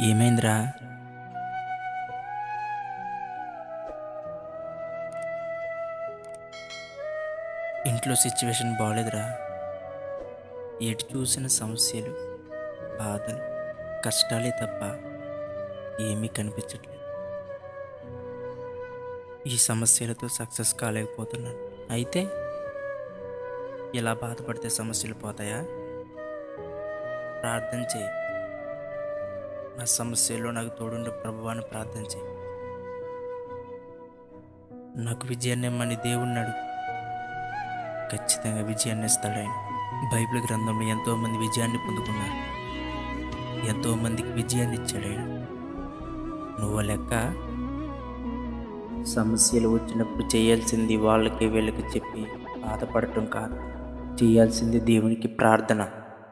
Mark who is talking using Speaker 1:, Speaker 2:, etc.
Speaker 1: ఏమైందిరా? ఇంట్లో సిచ్యువేషన్ బాగోలేదురా. ఎటు చూసిన సమస్యలు, బాధలు, కష్టాలే తప్ప ఏమీ కనిపించట్లేదు. ఈ సమస్యలతో సక్సెస్ కాలేకపోతున్నాను. అయితే ఇలా బాధపడితే సమస్యలు పోతాయా? ప్రార్థన చేయి. నా సమస్యల్లో నాకు తోడుండే ప్రభువాన్ని ప్రార్థన చేయి. నాకు విజయాన్ని ఇమ్మని దేవుణ్ణి అడుగు. ఖచ్చితంగా విజయాన్ని ఇస్తాడు ఆయన. బైబిల్ గ్రంథంలో ఎంతోమంది విజయాన్ని పొందుకున్నారు. ఎంతోమందికి విజయాన్ని ఇచ్చాడు ఆయన. నువ్వు లెక్క. సమస్యలు వచ్చినప్పుడు చేయాల్సింది వాళ్ళకి వీళ్ళకి చెప్పి బాధపడటం కాదు, చేయాల్సింది దేవునికి ప్రార్థన.